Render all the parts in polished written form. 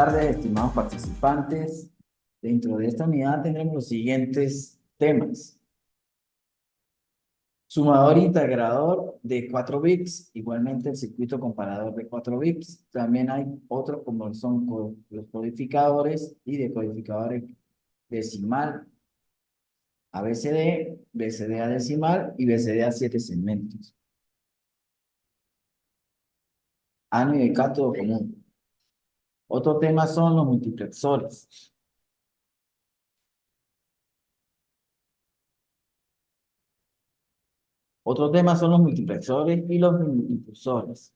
tardes, estimados participantes. Dentro de esta unidad tendremos los siguientes temas. Sumador integrador de 4 bits, igualmente el circuito comparador de 4 bits. También hay otros como son los codificadores y decodificadores decimal, ABCD, BCD a decimal y BCD a 7 segmentos. Ánodo y cátodo común. Otro tema son los multiplexores. Otro tema son los multiplexores y los impulsores.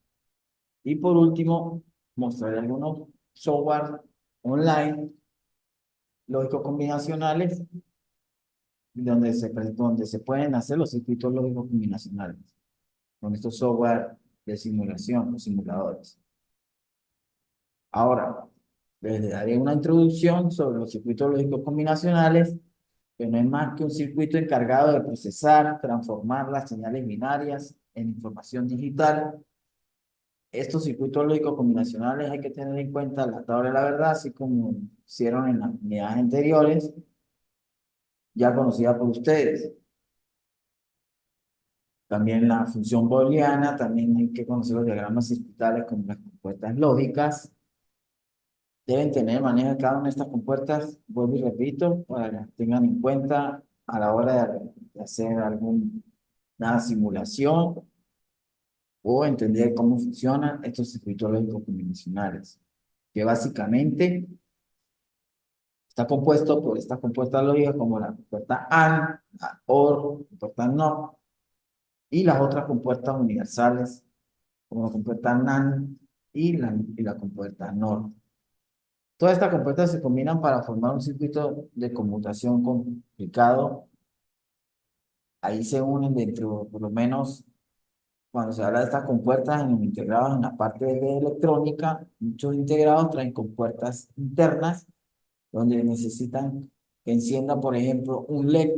Y por último, mostraré algunos software online lógicos combinacionales donde se pueden hacer los circuitos lógicos combinacionales con estos software de simulación, los simuladores. Ahora, les daré una introducción sobre los circuitos lógicos combinacionales, que no es más que un circuito encargado de procesar, transformar las señales binarias en información digital. Estos circuitos lógicos combinacionales hay que tener en cuenta la tabla de la verdad, así como hicieron en las unidades anteriores, ya conocida por ustedes. También la función booleana, también hay que conocer los diagramas circuitales como las compuertas lógicas. Deben tener manejo de cada una de estas compuertas, vuelvo y repito, para que tengan en cuenta a la hora de hacer alguna simulación o entender cómo funcionan estos circuitos lógicos combinacionales, que básicamente está compuesto por estas compuertas lógicas como la compuerta AND, la OR, la compuerta NOR, y las otras compuertas universales como la compuerta NAND y la compuerta NOR. Todas estas compuertas se combinan para formar un circuito de conmutación complicado. Ahí se unen dentro, por lo menos, cuando se habla de estas compuertas en los integrados en la parte de electrónica, muchos integrados traen compuertas internas donde necesitan que encienda, por ejemplo, un LED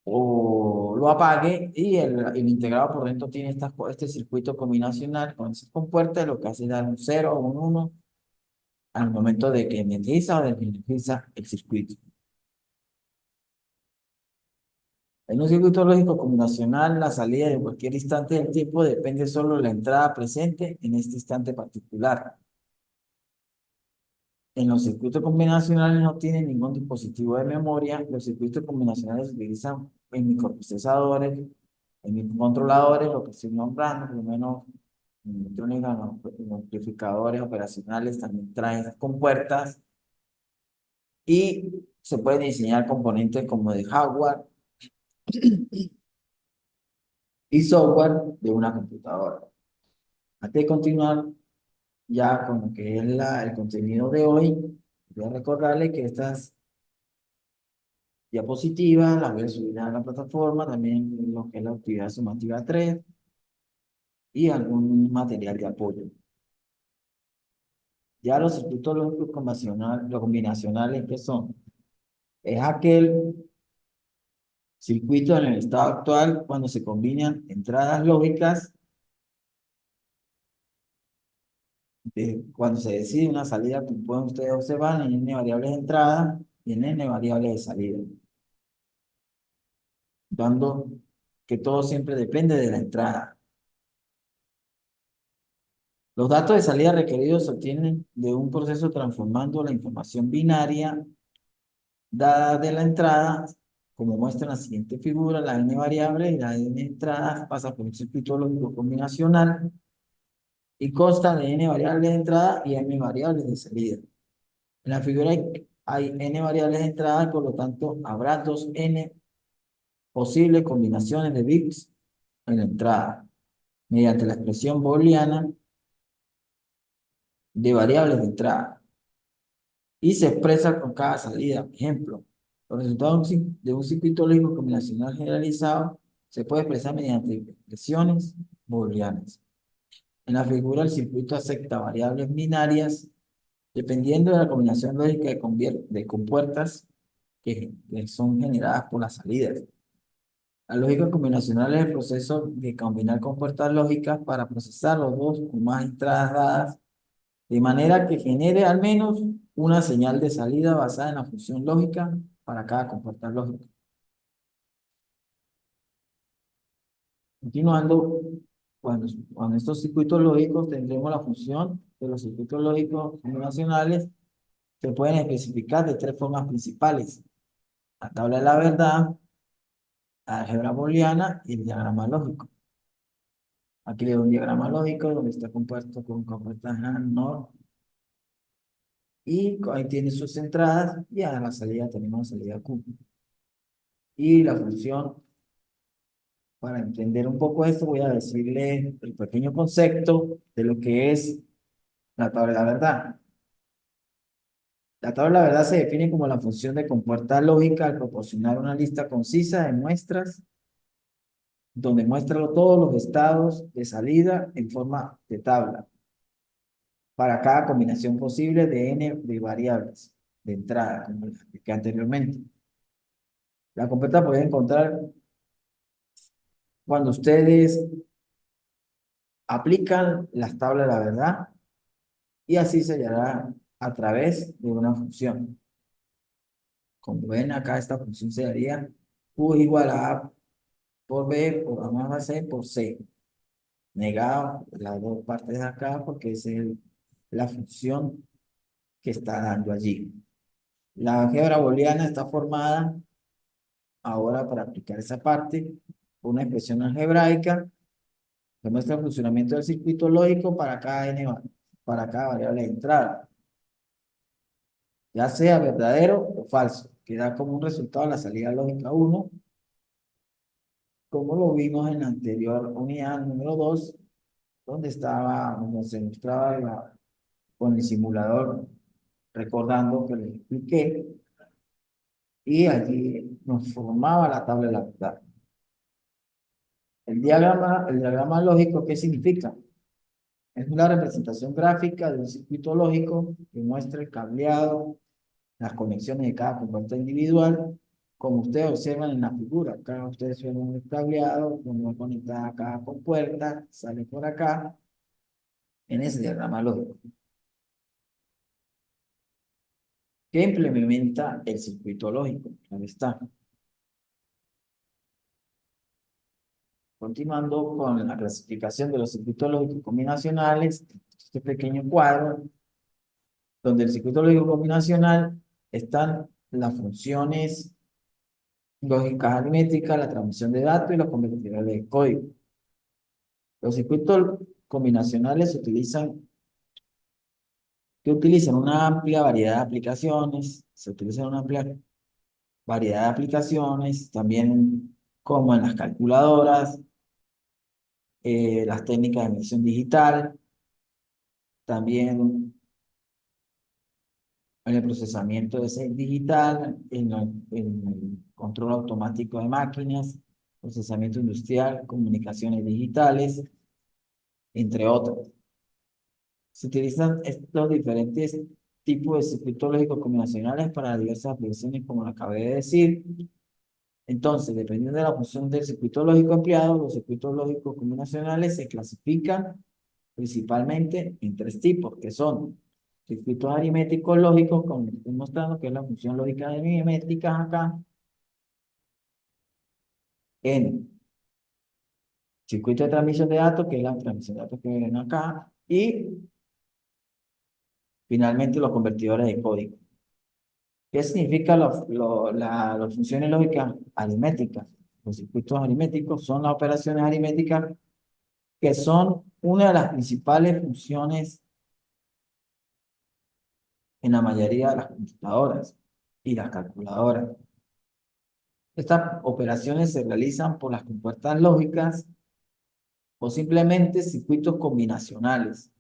o lo apague y el integrado por dentro tiene este circuito combinacional con esas compuertas, lo que hace es dar un 0 o un 1 al momento de que energiza o desenergiza el circuito. En un circuito lógico combinacional, la salida de cualquier instante del tiempo depende solo de la entrada presente en este instante particular. En los circuitos combinacionales no tienen ningún dispositivo de memoria. Los circuitos combinacionales se utilizan en microprocesadores, en microcontroladores, lo que estoy nombrando, por lo menos en electrónica, los amplificadores operacionales también traen compuertas y se pueden diseñar componentes como de hardware y software de una computadora. Antes de continuar ya con lo que es el contenido de hoy, voy a recordarles que estas diapositivas las voy a subir a la plataforma, también lo que es la actividad sumativa 3 y algún material de apoyo. Ya los circuitos lógicos combinacionales, ¿qué son? Es aquel circuito en el estado actual cuando se combinan entradas lógicas, cuando se decide una salida, como pueden ustedes observar, en N variables de entrada y en N variables de salida, dando que todo siempre depende de la entrada. Los datos de salida requeridos se obtienen de un proceso transformando la información binaria dada de la entrada, como muestra en la siguiente figura. La n variable y la n entradas pasa por un circuito lógico combinacional y consta de n variables de entrada y n variables de salida. En la figura hay n variables de entrada y por lo tanto habrá dos n posibles combinaciones de bits en la entrada, mediante la expresión booleana de variables de entrada. Y se expresa con cada salida. Por ejemplo, los resultados de un circuito lógico combinacional generalizado se puede expresar mediante expresiones booleanas. En la figura, el circuito acepta variables binarias dependiendo de la combinación lógica de compuertas que son generadas por las salidas. La lógica combinacional es el proceso de combinar compuertas lógicas para procesar los dos o más entradas dadas de manera que genere al menos una señal de salida basada en la función lógica para cada compuerta lógica. Continuando, cuando estos circuitos lógicos tendremos la función de los circuitos lógicos combinacionales se pueden especificar de tres formas principales: la tabla de la verdad, la álgebra booleana y el diagrama lógico. Aquí le doy un diagrama lógico donde está compuesto con compuertas AND, NOR, y ahí tiene sus entradas y a la salida tenemos la salida Q. Y la función, para entender un poco esto, voy a decirle el pequeño concepto de lo que es la tabla de la verdad. La tabla de la verdad se define como la función de compuerta lógica al proporcionar una lista concisa de muestras donde muestra todos los estados de salida en forma de tabla para cada combinación posible de n de variables de entrada, como les expliqué anteriormente. La compuerta puede encontrar cuando ustedes aplican las tablas de la verdad y así se hallará a través de una función. Como ven acá, esta función se daría Q igual a A por B por A más C por C. Negado las dos partes de acá porque esa es la función que está dando allí. La álgebra booleana está formada ahora para aplicar esa parte por una expresión algebraica que muestra el funcionamiento del circuito lógico para cada para cada variable de entrada, ya sea verdadero o falso, que da como un resultado la salida lógica 1, como lo vimos en la anterior unidad número 2, donde se mostraba con el simulador, recordando que les expliqué, y allí nos formaba la tabla de la verdad. El diagrama lógico, ¿qué significa? Es una representación gráfica de un circuito lógico que muestra el cableado, las conexiones de cada compuerta individual, como ustedes observan en la figura. Acá ustedes ven un cableado, donde va conectada cada compuerta, sale por acá, en ese diagrama lógico. ¿Qué implementa el circuito lógico? Ahí está. Continuando con la clasificación de los circuitos lógicos combinacionales, este pequeño cuadro, donde el circuito lógico combinacional están las funciones lógicas aritméticas, la transmisión de datos y los convertidores de código. Los circuitos combinacionales utilizan una amplia variedad de aplicaciones, se utilizan una amplia variedad de aplicaciones, también como en las calculadoras, las técnicas de medición digital, también en el procesamiento de señal digital, en el control automático de máquinas, procesamiento industrial, comunicaciones digitales, entre otros. Se utilizan estos diferentes tipos de circuitos lógicos combinacionales para diversas aplicaciones, como lo acabé de decir. Entonces, dependiendo de la función del circuito lógico empleado, los circuitos lógicos combinacionales se clasifican principalmente en tres tipos, que son circuitos aritméticos lógicos, como estoy mostrando, que es la función lógica de aritméticas acá, en circuito de transmisión de datos, que es la transmisión de datos que ven acá, y finalmente los convertidores de código. ¿Qué significa las funciones lógicas aritméticas? Los circuitos aritméticos son las operaciones aritméticas que son una de las principales funciones en la mayoría de las computadoras y las calculadoras. Estas operaciones se realizan por las compuertas lógicas o simplemente circuitos combinacionales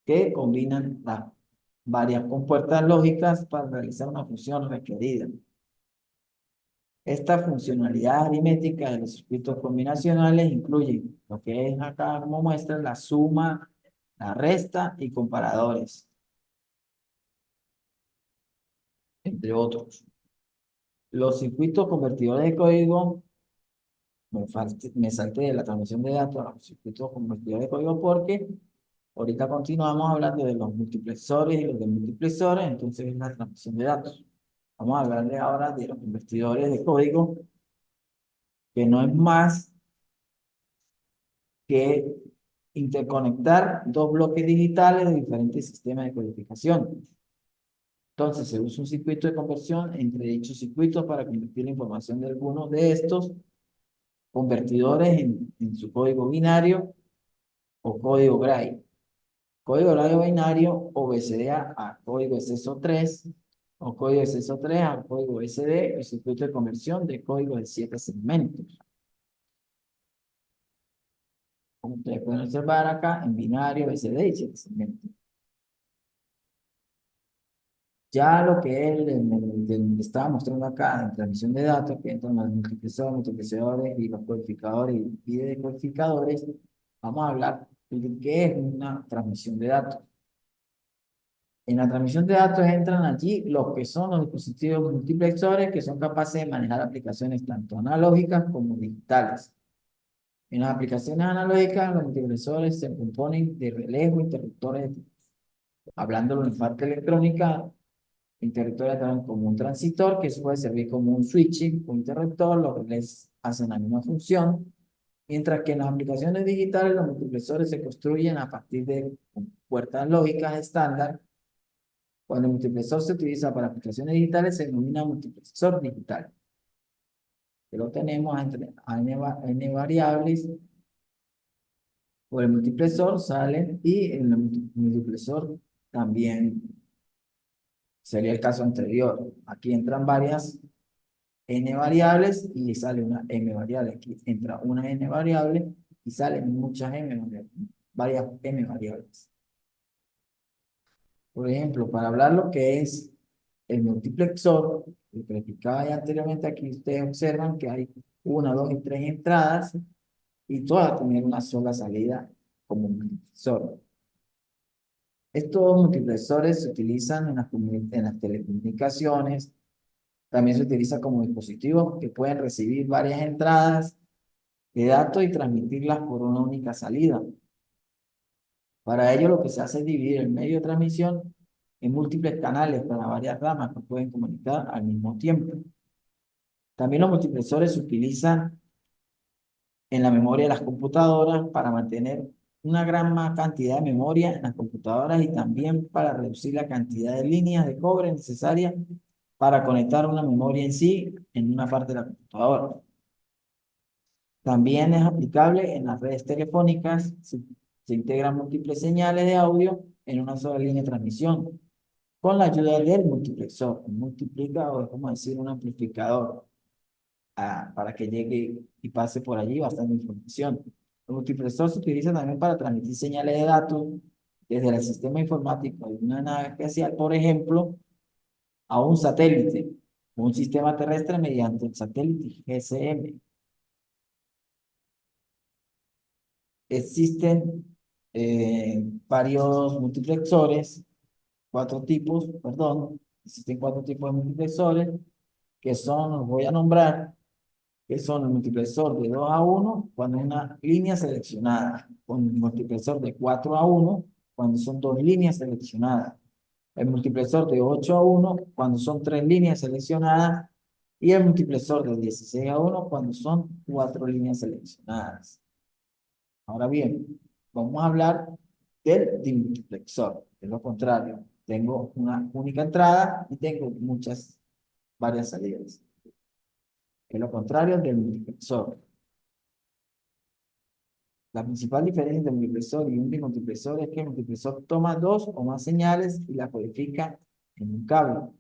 que combinan las varias compuertas lógicas para realizar una función requerida. Esta funcionalidad aritmética de los circuitos combinacionales incluye lo que es acá como muestra la suma, la resta y comparadores, entre otros. Los circuitos convertidores de código, me salté de la transmisión de datos a los circuitos convertidores de código porque Ahorita continuamos hablando de los multiplexores y los demultiplexores, entonces es la transmisión de datos. Vamos a hablarle ahora de los convertidores de código, que no es más que interconectar dos bloques digitales de diferentes sistemas de codificación. Entonces se usa un circuito de conversión entre dichos circuitos para convertir la información de algunos de estos convertidores en su código binario o código Gray. Código Gray binario obedecería a código exceso 3 o código exceso 3 a código SD, el circuito de conversión de código de 7 segmentos. Como ustedes pueden observar acá, en binario, SD y 7 segmentos. Ya lo que es estaba mostrando acá en transmisión de datos, que entran los multiplicidores y los codificadores y decodificadores, vamos a hablar de qué es una transmisión de datos. En la transmisión de datos entran allí los que son los dispositivos multiplexores que son capaces de manejar aplicaciones tanto analógicas como digitales. En las aplicaciones analógicas, los multiplexores se componen de relés o interruptores. Hablándolo en parte electrónica, interruptores también como un transistor que puede servir como un switching o interruptor, los relés hacen la misma función, mientras que en las aplicaciones digitales los multiplexores se construyen a partir de puertas lógicas estándar. Cuando el multiplexor se utiliza para aplicaciones digitales se denomina multiplexor digital, que lo tenemos entre n variables por el multiplexor sale y en el multiplexor también sería el caso anterior. Aquí entran varias n variables y sale una m variable. Aquí entra una n variable y salen muchas m variables, varias m variables. Por ejemplo, para hablar lo que es el multiplexor, el que explicaba ya anteriormente, aquí ustedes observan que hay una, dos y tres entradas y todas tienen una sola salida como multiplexor. Estos multiplexores se utilizan en las telecomunicaciones, también se utiliza como dispositivos que pueden recibir varias entradas de datos y transmitirlas por una única salida. Para ello lo que se hace es dividir el medio de transmisión en múltiples canales para varias ramas que pueden comunicar al mismo tiempo. También los multiplexores se utilizan en la memoria de las computadoras para mantener una gran cantidad de memoria en las computadoras y también para reducir la cantidad de líneas de cobre necesarias para conectar una memoria en sí en una parte de la computadora. También es aplicable en las redes telefónicas. Se integran múltiples señales de audio en una sola línea de transmisión con la ayuda del multiplexor. Un multiplicador es como decir un amplificador para que llegue y pase por allí bastante información. El multiplexor se utiliza también para transmitir señales de datos desde el sistema informático de una nave espacial, por ejemplo, a un satélite, un sistema terrestre mediante el satélite GSM. Existen varios multiplexores, cuatro tipos, perdón, existen cuatro tipos de multiplexores que son, los voy a nombrar, que son el multiplexor de 2 a uno cuando es una línea seleccionada, con el multiplexor de 4 a uno cuando son dos líneas seleccionadas, el multiplexor de 8 a uno cuando son tres líneas seleccionadas y el multiplexor de 16 a uno cuando son cuatro líneas seleccionadas. Ahora bien, vamos a hablar del dimultiplexor, que es lo contrario. Tengo una única entrada y tengo varias salidas. Es lo contrario del multiplexor. La principal diferencia entre un multiplexor y un dimultiplexor es que el multiplexor toma dos o más señales y las codifica en un cable,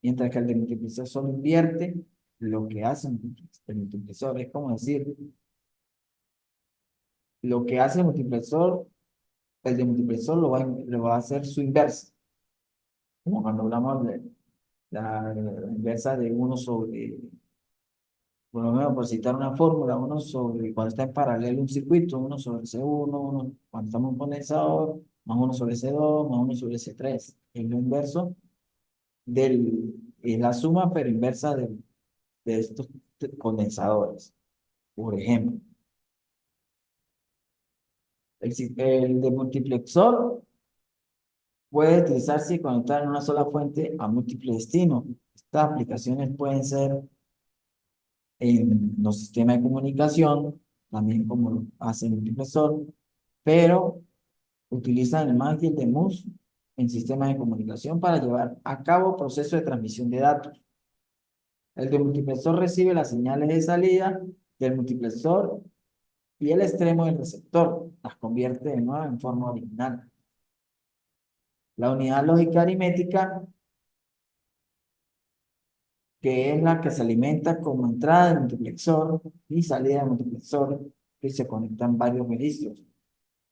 mientras que el demultiplexor solo invierte lo que hace el multiplexor. Es como decir, lo que hace el multiplexor, el demultiplexor lo va a hacer su inversa. Como cuando hablamos de la inversa de uno sobre, por lo menos por citar una fórmula, uno sobre, cuando está en paralelo un circuito, uno sobre C1, uno, cuando estamos en un condensador, más uno sobre C2, más uno sobre C3. Es lo inverso es la suma, pero inversa de estos condensadores, por ejemplo. El demultiplexor puede utilizarse y conectar en una sola fuente a múltiples destinos. Estas aplicaciones pueden ser en los sistemas de comunicación, también como lo hace el multiplexor, pero utilizan el MAC y el DEMUS en sistemas de comunicación para llevar a cabo procesos de transmisión de datos. El demultiplexor recibe las señales de salida del multiplexor y el extremo del receptor las convierte de nuevo en forma original. La unidad lógica aritmética, que es la que se alimenta como entrada del multiplexor y salida del multiplexor, que se conectan varios registros.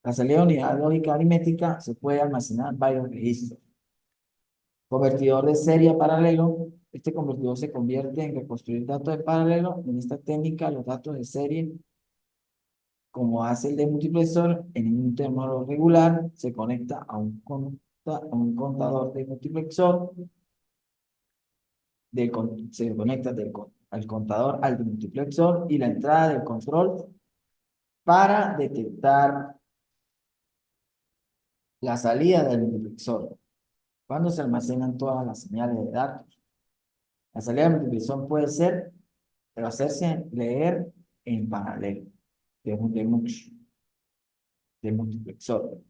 La salida de unidad lógica aritmética se puede almacenar en varios registros. Convertidor de serie a paralelo. Este convertidor se convierte en reconstruir datos de paralelo. En esta técnica, los datos de serie, como hace el de multiplexor, en un intervalo regular, se conecta a un contador de multiplexor. Se conecta al contador al multiplexor y la entrada del control para detectar la salida del multiplexor, cuando se almacenan todas las señales de datos. La salida del multiplexor puede ser, pero hacerse leer en paralelo, de multiplexor.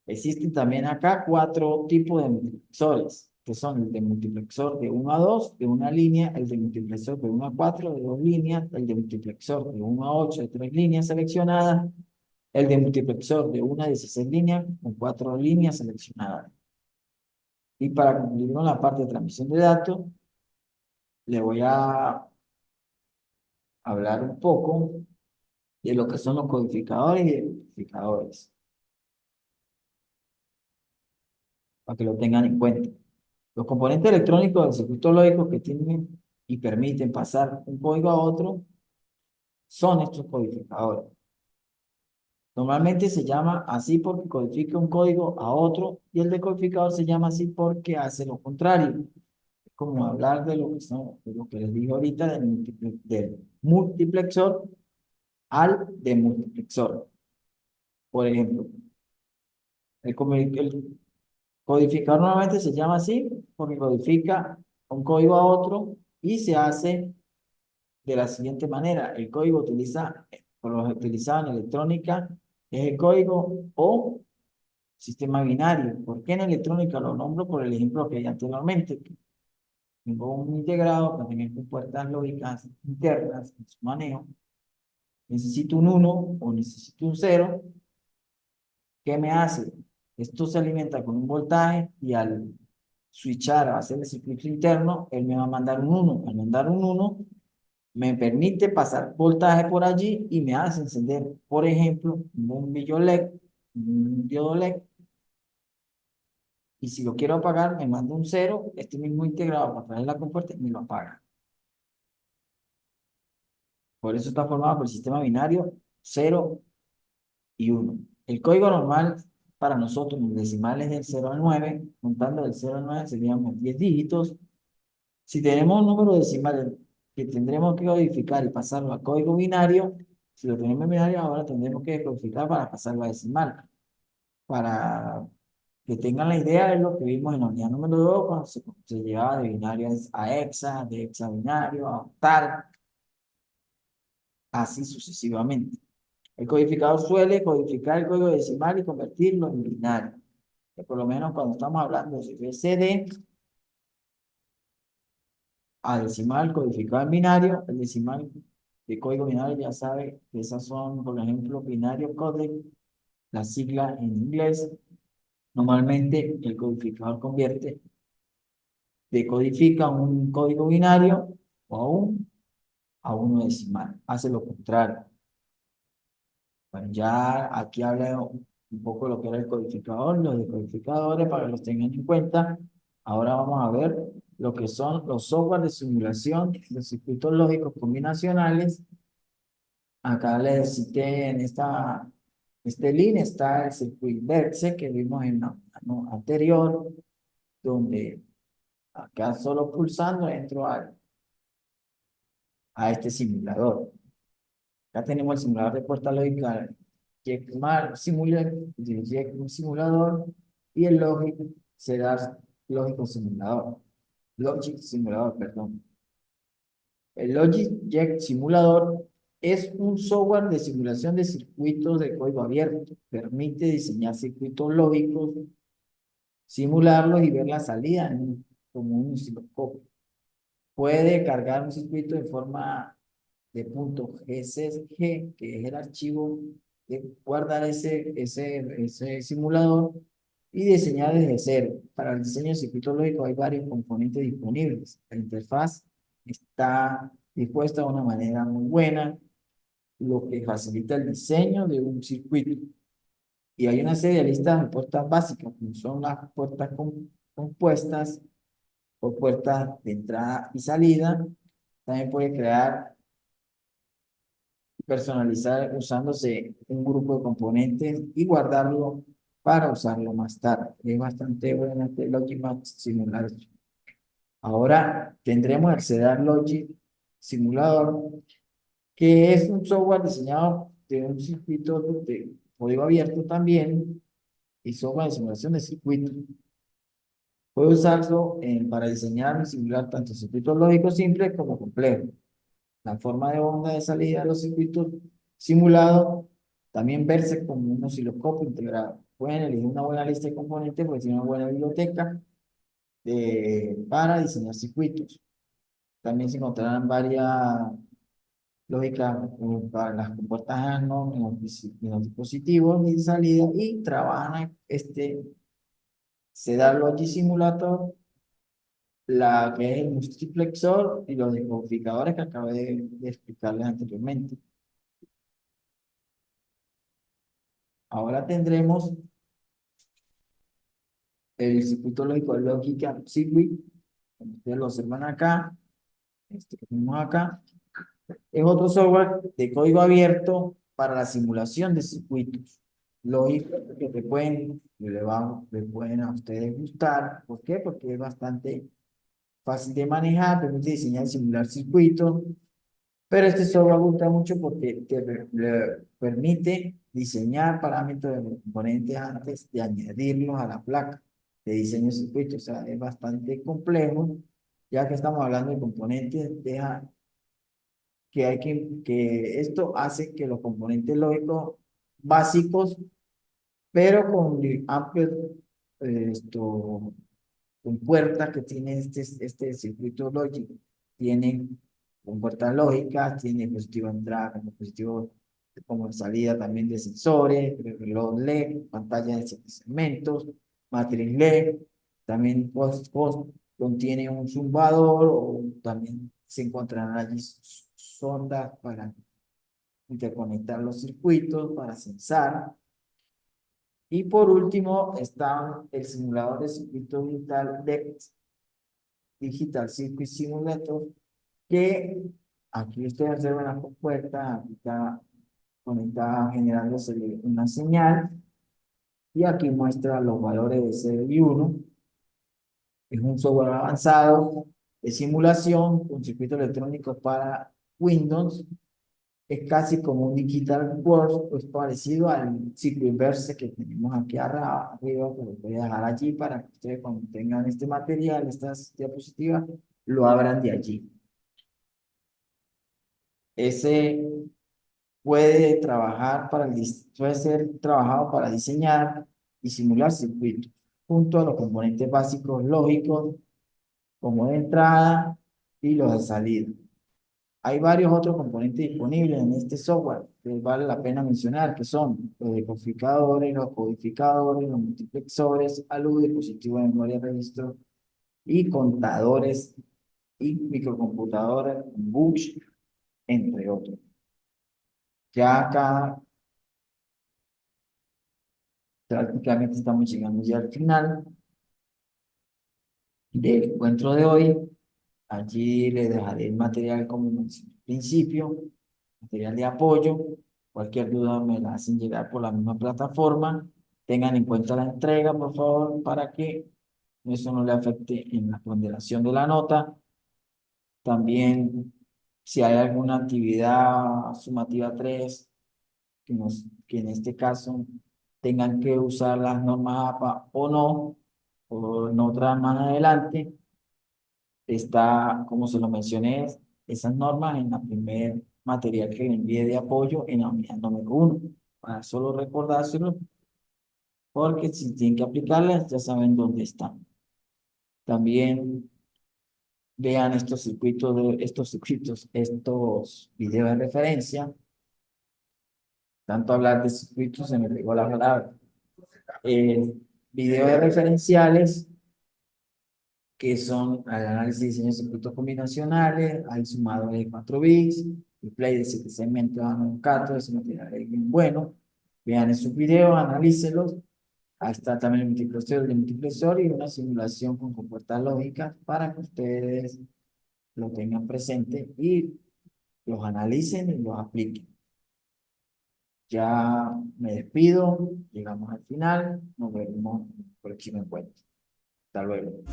Existen también acá cuatro tipos de multiplexores, que son el de multiplexor de 1 a 2, de una línea, el de multiplexor de 1 a 4, de dos líneas, el de multiplexor de 1 a 8, de tres líneas seleccionadas, el de multiplexor de 1 a 16 líneas, con cuatro líneas seleccionadas. Y para concluir con la parte de transmisión de datos, le voy a hablar un poco de lo que son los codificadores y decodificadores, para que lo tengan en cuenta. Los componentes electrónicos del circuito lógico que tienen y permiten pasar un código a otro son estos codificadores. Normalmente se llama así porque codifica un código a otro y el decodificador se llama así porque hace lo contrario. Es como hablar de lo que les dije ahorita del multiplexor al demultiplexor. Por ejemplo, el codificador normalmente se llama así porque codifica un código a otro y se hace de la siguiente manera. El código por lo utilizado en electrónica es el código o sistema binario. ¿Por qué en electrónica lo nombro? Por el ejemplo que hay anteriormente. Tengo un integrado que tiene puertas lógicas internas en su manejo. Necesito un 1 o necesito un 0. ¿Qué me hace? Esto se alimenta con un voltaje y al switchar a hacer el circuito interno, él me va a mandar un 1. Al mandar un 1, me permite pasar voltaje por allí y me hace encender, por ejemplo, un bombillo LED, un diodo LED, y si lo quiero apagar, me manda un 0, este mismo integrado para través de la compuerta y me lo apaga. Por eso está formado por el sistema binario 0 y 1. El código normal para nosotros, los decimales del 0 al 9, contando del 0 al 9 serían 10 dígitos. Si tenemos un número decimal que tendremos que codificar y pasarlo a código binario, si lo tenemos en binario, ahora tendremos que codificar para pasarlo a decimal. Para que tengan la idea de lo que vimos en la unidad número 2, cuando se llevaba de binario a hexa, de hexa a binario, a octal, así sucesivamente. El codificador suele codificar el código decimal y convertirlo en binario. Que por lo menos cuando estamos hablando de CD a decimal codificado en binario, el decimal de código binario ya sabe que esas son, por ejemplo, binario codec, la sigla en inglés. Normalmente el codificador decodifica un código binario a uno decimal. Hace lo contrario. Bueno, ya aquí habla un poco de lo que era el codificador, los decodificadores para que los tengan en cuenta. Ahora vamos a ver lo que son los software de simulación de circuitos lógicos combinacionales. Acá les cité en este link está el circuito Verse que vimos en la anterior, donde acá solo pulsando entro a este simulador. Acá tenemos el simulador de puerta lógica Simulador, y el Logic será Lógico Simulador. Logic Simulador, perdón. El Logic Simulador es un software de simulación de circuitos de código abierto. Permite diseñar circuitos lógicos, simularlos y ver la salida como un osciloscopio. Puede cargar un circuito en forma de .gcg, que es el archivo de guardar ese simulador y diseñar desde cero. Para el diseño de circuitos lógicos hay varios componentes disponibles. La interfaz está dispuesta de una manera muy buena, lo que facilita el diseño de un circuito. Y hay una serie de listas de puertas básicas, como son las puertas compuestas o puertas de entrada y salida. También puede crear personalizar usándose un grupo de componentes y guardarlo para usarlo más tarde. Es bastante bueno este Logic Simulator. Ahora tendremos el CEDAR Logic Simulador, que es un software diseñado de un circuito de código abierto también y software de simulación de circuitos. Puede usarlo para diseñar y simular tanto circuitos lógicos simples como complejos. La forma de onda de salida de los circuitos simulados también verse como un osciloscopio integrado. Pueden elegir una buena lista de componentes porque tiene una buena biblioteca para diseñar circuitos. También se encontrarán varias lógicas para las compuertas ANO en los dispositivos de salida y trabajan CEDAR Logic Simulator, la que es el multiplexor y los decodificadores que acabé de explicarles anteriormente. Ahora tendremos el circuito lógico de lógica Circuit, como ustedes lo observan acá, este que tenemos acá, es otro software de código abierto para la simulación de circuitos lógicos que le pueden a ustedes gustar. ¿Por qué? Porque es bastante fácil de manejar, permite diseñar y simular circuitos. Pero este software gusta mucho porque le permite diseñar parámetros de los componentes antes de añadirlos a la placa de diseño de circuito. O sea, es bastante complejo, ya que estamos hablando de componentes, que esto hace que los componentes lógicos básicos, pero con amplios esto, con puertas que tiene este circuito lógico. Tienen con puertas lógicas, tiene dispositivo de entrada como dispositivo como salida también de sensores, reloj LED, pantalla de 7 segmentos, matriz LED, también contiene un zumbador o también se encontrarán allí sondas para interconectar los circuitos, para sensar. Y por último está el simulador de circuito digital DEX, Digital Circuit Simulator, que aquí ustedes observan la compuerta, aquí está conectada generándose una señal y aquí muestra los valores de 0 y 1. Es un software avanzado de simulación con circuitos electrónicos para Windows. Es casi como un Digital Works, pues parecido al ciclo inverse que tenemos aquí arriba, que lo voy a dejar allí para que ustedes cuando tengan este material, estas diapositivas, lo abran de allí. Ese puede ser trabajado para diseñar y simular circuitos, junto a los componentes básicos lógicos, como de entrada y los de salida. Hay varios otros componentes disponibles en este software que vale la pena mencionar, que son los decodificadores, los codificadores, los multiplexores, ALU, dispositivos de memoria de registro y contadores y microcomputadoras, BUSH, entre otros. Ya acá prácticamente estamos llegando ya al final del encuentro de hoy. Allí les dejaré el material como mencioné al principio, material de apoyo. Cualquier duda me la hacen llegar por la misma plataforma. Tengan en cuenta la entrega, por favor, para que eso no le afecte en la ponderación de la nota. También, si hay alguna actividad sumativa 3 que nos que en este caso tengan que usar las normas APA o no, o en otras más adelante, está, como se lo mencioné, esas normas en la primer material que le envíe de apoyo en la unidad número 1. Para solo recordárselo, porque si tienen que aplicarlas, ya saben dónde están. También vean estos videos de referencia. Tanto hablar de circuitos, se me pegó la palabra. Videos de referenciales, que son el análisis de diseño de circuitos combinacionales, hay sumado de 4 bits, display de 7 segmentos a un cato, ese material es bien bueno. Vean esos videos, analícenlos. Ahí está también el multiplexor y una simulación con compuertas lógicas para que ustedes lo tengan presente y los analicen y los apliquen. Ya me despido, llegamos al final, nos vemos en el próximo encuentro. Hasta luego.